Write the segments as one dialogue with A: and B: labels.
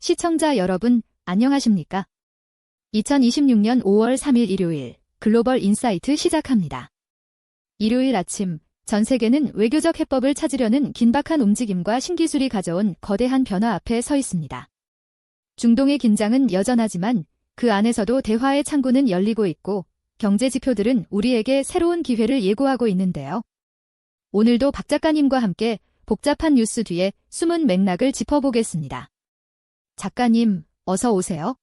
A: 시청자 여러분, 안녕하십니까? 2026년 5월 3일 일요일 글로벌 인사이트 시작합니다. 일요일 아침, 전 세계는 외교적 해법을 찾으려는 긴박한 움직임과 신기술이 가져온 거대한 변화 앞에 서 있습니다. 중동의 긴장은 여전하지만 그 안에서도 대화의 창구는 열리고 있고 경제 지표들은 우리에게 새로운 기회를 예고하고 있는데요. 오늘도 박 작가님과 함께 복잡한 뉴스 뒤에 숨은 맥락을 짚어보겠습니다. 작가님, 어서 오세요.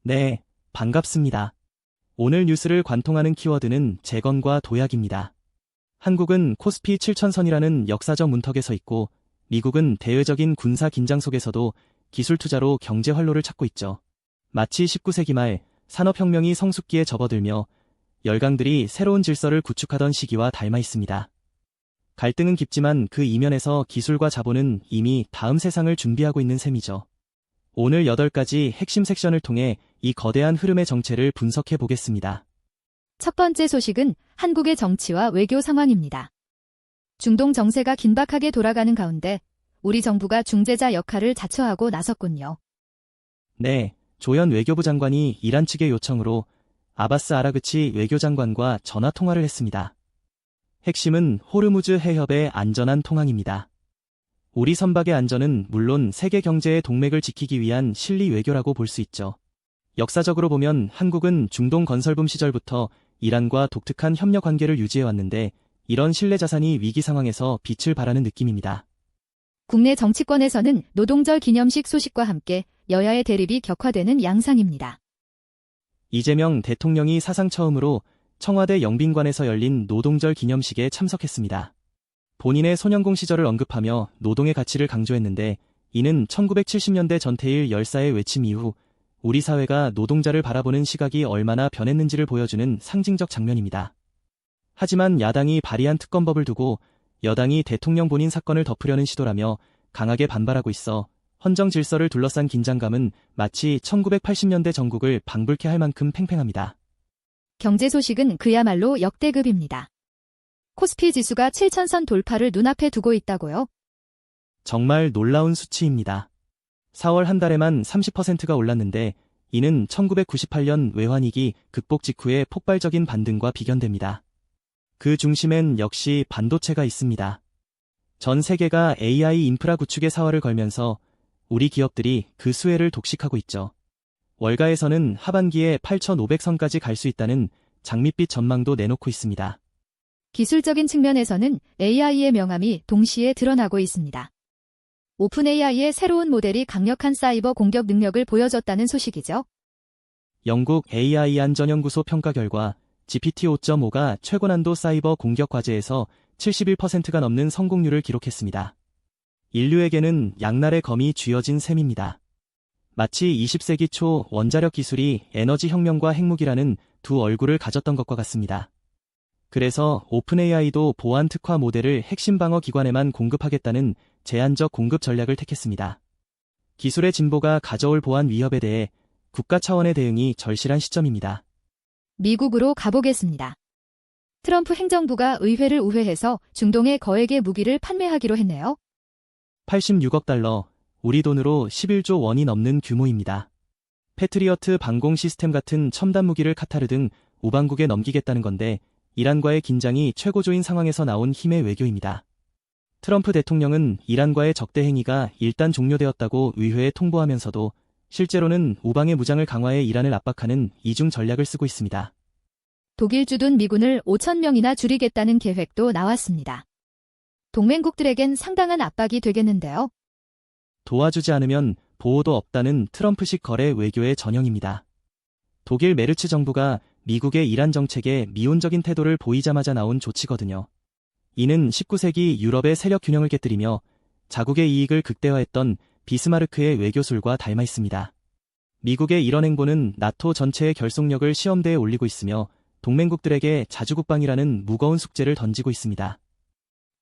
B: 네, 반갑습니다. 오늘 뉴스를 관통하는 키워드는 재건과 도약입니다. 한국은 코스피 7000선이라는 역사적 문턱에 서 있고 미국은 대외적인 군사 긴장 속에서도 기술 투자로 경제 활로를 찾고 있죠. 마치 19세기 말 산업혁명이 성숙기에 접어들며 열강들이 새로운 질서를 구축하던 시기와 닮아 있습니다. 갈등은 깊지만 그 이면에서 기술과 자본은 이미 다음 세상을 준비하고 있는 셈이죠. 오늘 8가지 핵심 섹션을 통해 이 거대한 흐름의 정체를 분석해 보겠습니다.
A: 첫 번째 소식은 한국의 정치와 외교 상황입니다. 중동 정세가 긴박하게 돌아가는 가운데 우리 정부가 중재자 역할을 자처하고 나섰군요.
B: 네, 조현 외교부 장관이 이란 측의 요청으로 아바스 아라그치 외교장관과 전화 통화를 했습니다. 핵심은 호르무즈 해협의 안전한 통항입니다. 우리 선박의 안전은 물론 세계 경제의 동맥을 지키기 위한 실리 외교라고 볼 수 있죠. 역사적으로 보면 한국은 중동 건설붐 시절부터 이란과 독특한 협력 관계를 유지해왔는데 이런 신뢰 자산이 위기 상황에서 빛을 발하는 느낌입니다.
A: 국내 정치권에서는 노동절 기념식 소식과 함께 여야의 대립이 격화되는 양상입니다.
B: 이재명 대통령이 사상 처음으로 청와대 영빈관에서 열린 노동절 기념식에 참석했습니다. 본인의 소년공 시절을 언급하며 노동의 가치를 강조했는데 이는 1970년대 전태일 열사의 외침 이후 우리 사회가 노동자를 바라보는 시각이 얼마나 변했는지를 보여주는 상징적 장면입니다. 하지만 야당이 발의한 특검법을 두고 여당이 대통령 본인 사건을 덮으려는 시도라며 강하게 반발하고 있어 헌정 질서를 둘러싼 긴장감은 마치 1980년대 전국을 방불케 할 만큼 팽팽합니다.
A: 경제 소식은 그야말로 역대급입니다. 코스피 지수가 7000선 돌파를 눈앞에 두고 있다고요?
B: 정말 놀라운 수치입니다. 4월 한 달에만 30%가 올랐는데 이는 1998년 외환위기 극복 직후의 폭발적인 반등과 비견됩니다. 그 중심엔 역시 반도체가 있습니다. 전 세계가 AI 인프라 구축에 사활을 걸면서 우리 기업들이 그 수혜를 독식하고 있죠. 월가에서는 하반기에 8,500선까지 갈 수 있다는 장밋빛 전망도 내놓고 있습니다.
A: 기술적인 측면에서는 AI의 명암이 동시에 드러나고 있습니다. 오픈 AI의 새로운 모델이 강력한 사이버 공격 능력을 보여줬다는 소식이죠.
B: 영국 AI 안전연구소 평가 결과 GPT 5.5가 최고난도 사이버 공격 과제에서 71%가 넘는 성공률을 기록했습니다. 인류에게는 양날의 검이 쥐어진 셈입니다. 마치 20세기 초 원자력 기술이 에너지 혁명과 핵무기라는 두 얼굴을 가졌던 것과 같습니다. 그래서 오픈 AI도 보안 특화 모델을 핵심 방어 기관에만 공급하겠다는 제한적 공급 전략을 택했습니다. 기술의 진보가 가져올 보안 위협에 대해 국가 차원의 대응이 절실한 시점입니다.
A: 미국으로 가보겠습니다. 트럼프 행정부가 의회를 우회해서 중동에 거액의 무기를 판매하기로 했네요.
B: 86억 달러, 우리 돈으로 11조 원이 넘는 규모입니다. 패트리어트 방공 시스템 같은 첨단 무기를 카타르 등 우방국에 넘기겠다는 건데 이란과의 긴장이 최고조인 상황에서 나온 힘의 외교입니다. 트럼프 대통령은 이란과의 적대 행위가 일단 종료되었다고 의회에 통보하면서도 실제로는 우방의 무장을 강화해 이란을 압박하는 이중 전략을 쓰고 있습니다.
A: 독일 주둔 미군을 5,000명이나 줄이겠다는 계획도 나왔습니다. 동맹국들에겐 상당한 압박이 되겠는데요.
B: 도와주지 않으면 보호도 없다는 트럼프식 거래 외교의 전형입니다. 독일 메르츠 정부가 미국의 이란 정책에 미온적인 태도를 보이자마자 나온 조치거든요. 이는 19세기 유럽의 세력 균형을 깨뜨리며 자국의 이익을 극대화했던 비스마르크의 외교술과 닮아 있습니다. 미국의 이런 행보는 나토 전체의 결속력을 시험대에 올리고 있으며 동맹국들에게 자주국방이라는 무거운 숙제를 던지고 있습니다.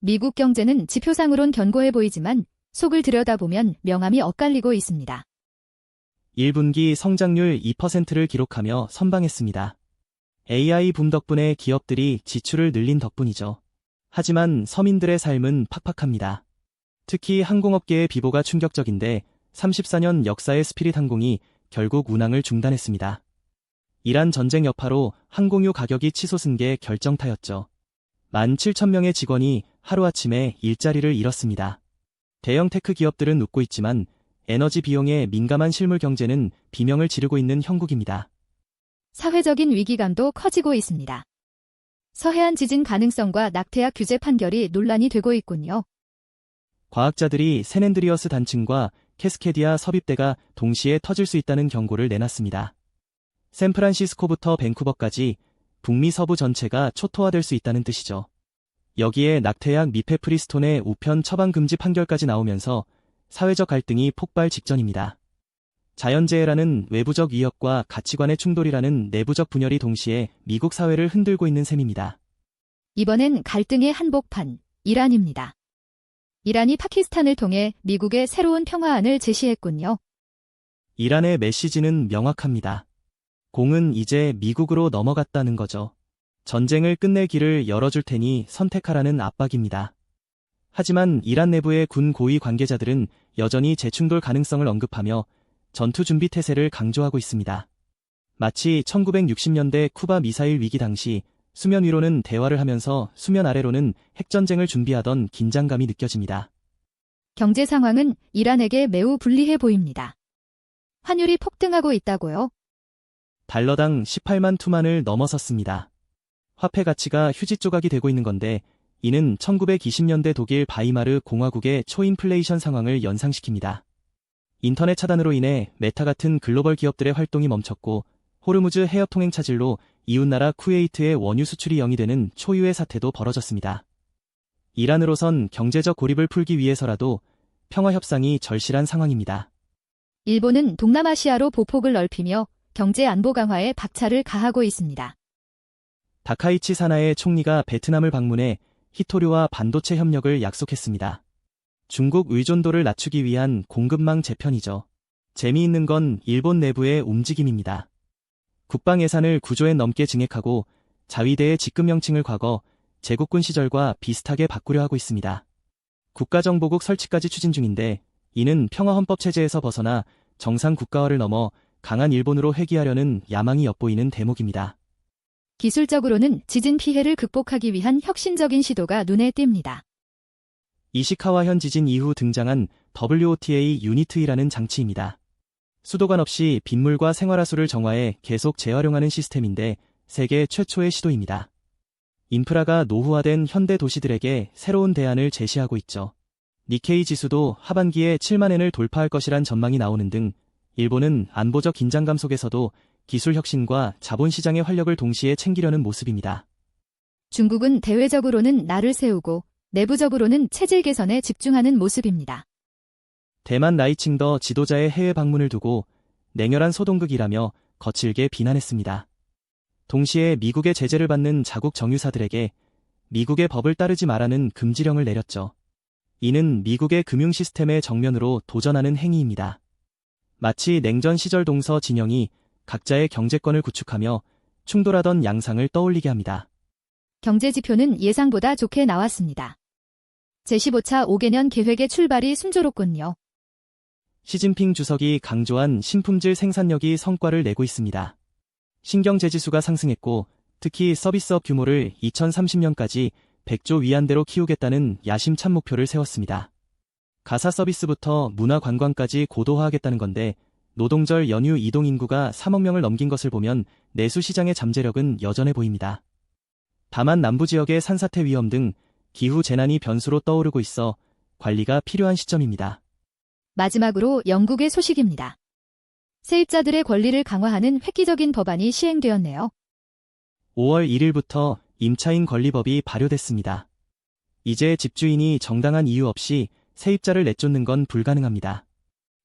A: 미국 경제는 지표상으론 견고해 보이지만 속을 들여다보면 명암이 엇갈리고 있습니다.
B: 1분기 성장률 2%를 기록하며 선방했습니다. AI 붐 덕분에 기업들이 지출을 늘린 덕분이죠. 하지만 서민들의 삶은 팍팍합니다. 특히 항공업계의 비보가 충격적인데 34년 역사의 스피릿 항공이 결국 운항을 중단했습니다. 이란 전쟁 여파로 항공유 가격이 치솟은 게 결정타였죠. 17,000명의 직원이 하루아침에 일자리를 잃었습니다. 대형 테크 기업들은 웃고 있지만 에너지 비용에 민감한 실물 경제는 비명을 지르고 있는 형국입니다.
A: 사회적인 위기감도 커지고 있습니다. 서해안 지진 가능성과 낙태약 규제 판결이 논란이 되고 있군요.
B: 과학자들이 샌앤드리어스 단층과 캐스케디아 섭입대가 동시에 터질 수 있다는 경고를 내놨습니다. 샌프란시스코부터 밴쿠버까지 북미 서부 전체가 초토화될 수 있다는 뜻이죠. 여기에 낙태약 미페프리스톤의 우편 처방 금지 판결까지 나오면서 사회적 갈등이 폭발 직전입니다. 자연재해라는 외부적 위협과 가치관의 충돌이라는 내부적 분열이 동시에 미국 사회를 흔들고 있는 셈입니다.
A: 이번엔 갈등의 한복판, 이란입니다. 이란이 파키스탄을 통해 미국의 새로운 평화안을 제시했군요.
B: 이란의 메시지는 명확합니다. 공은 이제 미국으로 넘어갔다는 거죠. 전쟁을 끝낼 길을 열어줄 테니 선택하라는 압박입니다. 하지만 이란 내부의 군 고위 관계자들은 여전히 재충돌 가능성을 언급하며 전투 준비 태세를 강조하고 있습니다. 마치 1960년대 쿠바 미사일 위기 당시 수면 위로는 대화를 하면서 수면 아래로는 핵전쟁을 준비하던 긴장감이 느껴집니다.
A: 경제 상황은 이란에게 매우 불리해 보입니다. 환율이 폭등하고 있다고요?
B: 달러당 18만 투만을 넘어섰습니다. 화폐 가치가 휴지 조각이 되고 있는 건데 이는 1920년대 독일 바이마르 공화국의 초인플레이션 상황을 연상시킵니다. 인터넷 차단으로 인해 메타 같은 글로벌 기업들의 활동이 멈췄고 호르무즈 해협 통행 차질로 이웃나라 쿠웨이트의 원유 수출이 0이 되는 초유의 사태도 벌어졌습니다. 이란으로선 경제적 고립을 풀기 위해서라도 평화협상이 절실한 상황입니다.
A: 일본은 동남아시아로 보폭을 넓히며 경제 안보 강화에 박차를 가하고 있습니다.
B: 다카이치 사나의 총리가 베트남을 방문해 히토류와 반도체 협력을 약속했습니다. 중국 의존도를 낮추기 위한 공급망 재편이죠. 재미있는 건 일본 내부의 움직임입니다. 국방 예산을 9조엔 넘게 증액하고 자위대의 직급 명칭을 과거 제국군 시절과 비슷하게 바꾸려 하고 있습니다. 국가정보국 설치까지 추진 중인데 이는 평화헌법 체제에서 벗어나 정상 국가화를 넘어 강한 일본으로 회귀하려는 야망이 엿보이는 대목입니다.
A: 기술적으로는 지진 피해를 극복하기 위한 혁신적인 시도가 눈에 띕니다.
B: 이시카와현 지진 이후 등장한 WOTA 유니트이라는 장치입니다. 수도관 없이 빗물과 생활하수를 정화해 계속 재활용하는 시스템인데 세계 최초의 시도입니다. 인프라가 노후화된 현대 도시들에게 새로운 대안을 제시하고 있죠. 니케이 지수도 하반기에 7만엔을 돌파할 것이란 전망이 나오는 등 일본은 안보적 긴장감 속에서도 기술 혁신과 자본시장의 활력을 동시에 챙기려는 모습입니다.
A: 중국은 대외적으로는 날을 세우고 내부적으로는 체질 개선에 집중하는 모습입니다.
B: 대만 라이칭더 지도자의 해외 방문을 두고 냉혈한 소동극이라며 거칠게 비난했습니다. 동시에 미국의 제재를 받는 자국 정유사들에게 미국의 법을 따르지 말라는 금지령을 내렸죠. 이는 미국의 금융 시스템의 정면으로 도전하는 행위입니다. 마치 냉전 시절 동서 진영이 각자의 경제권을 구축하며 충돌하던 양상을 떠올리게 합니다.
A: 경제 지표는 예상보다 좋게 나왔습니다. 제15차 5개년 계획의 출발이 순조롭군요.
B: 시진핑 주석이 강조한 신품질 생산력이 성과를 내고 있습니다. 신경제지수가 상승했고 특히 서비스업 규모를 2030년까지 100조 위안대로 키우겠다는 야심찬 목표를 세웠습니다. 가사 서비스부터 문화 관광까지 고도화하겠다는 건데 노동절 연휴 이동 인구가 3억 명을 넘긴 것을 보면 내수 시장의 잠재력은 여전해 보입니다. 다만 남부 지역의 산사태 위험 등 기후 재난이 변수로 떠오르고 있어 관리가 필요한 시점입니다.
A: 마지막으로 영국의 소식입니다. 세입자들의 권리를 강화하는 획기적인 법안이 시행되었네요.
B: 5월 1일부터 임차인 권리법이 발효됐습니다. 이제 집주인이 정당한 이유 없이 세입자를 내쫓는 건 불가능합니다.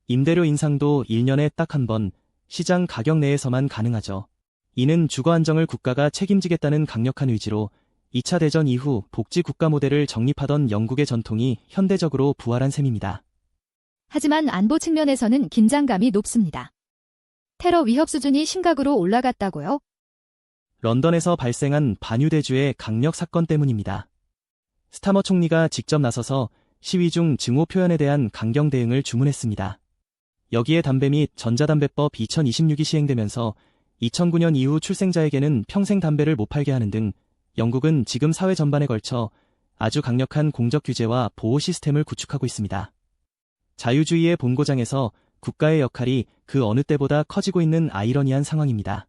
B: 임대료 인상도 1년에 딱 한 번, 시장 가격 내에서만 가능하죠. 이는 주거 안정을 국가가 책임지겠다는 강력한 의지로 2차 대전 이후 복지 국가 모델을 정립하던 영국의 전통이 현대적으로 부활한 셈입니다.
A: 하지만 안보 측면에서는 긴장감이 높습니다. 테러 위협 수준이 심각으로 올라갔다고요?
B: 런던에서 발생한 반유대주의 강력 사건 때문입니다. 스타머 총리가 직접 나서서 시위 중 증오 표현에 대한 강경 대응을 주문했습니다. 여기에 담배 및 전자담배법 2026이 시행되면서 2009년 이후 출생자에게는 평생 담배를 못 팔게 하는 등 영국은 지금 사회 전반에 걸쳐 아주 강력한 공적 규제와 보호 시스템을 구축하고 있습니다. 자유주의의 본고장에서 국가의 역할이 그 어느 때보다 커지고 있는 아이러니한 상황입니다.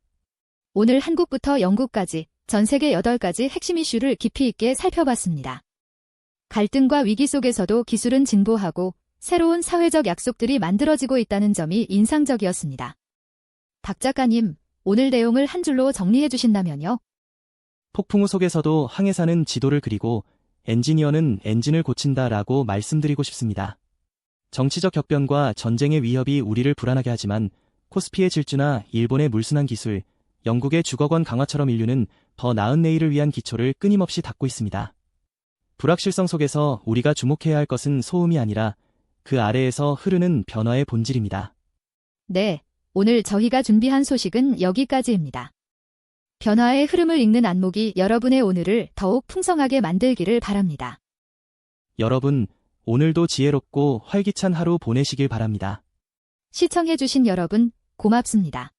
A: 오늘 한국부터 영국까지 전 세계 8가지 핵심 이슈를 깊이 있게 살펴봤습니다. 갈등과 위기 속에서도 기술은 진보하고 새로운 사회적 약속들이 만들어지고 있다는 점이 인상적이었습니다. 박 작가님, 오늘 내용을 한 줄로 정리해 주신다면요?
B: 폭풍우 속에서도 항해사는 지도를 그리고 엔지니어는 엔진을 고친다라고 말씀드리고 싶습니다. 정치적 격변과 전쟁의 위협이 우리를 불안하게 하지만 코스피의 질주나 일본의 물순환 기술, 영국의 주거권 강화처럼 인류는 더 나은 내일을 위한 기초를 끊임없이 닦고 있습니다. 불확실성 속에서 우리가 주목해야 할 것은 소음이 아니라 그 아래에서 흐르는 변화의 본질입니다.
A: 네, 오늘 저희가 준비한 소식은 여기까지입니다. 변화의 흐름을 읽는 안목이 여러분의 오늘을 더욱 풍성하게 만들기를 바랍니다.
B: 여러분, 오늘도 지혜롭고 활기찬 하루 보내시길 바랍니다.
A: 시청해주신 여러분, 고맙습니다.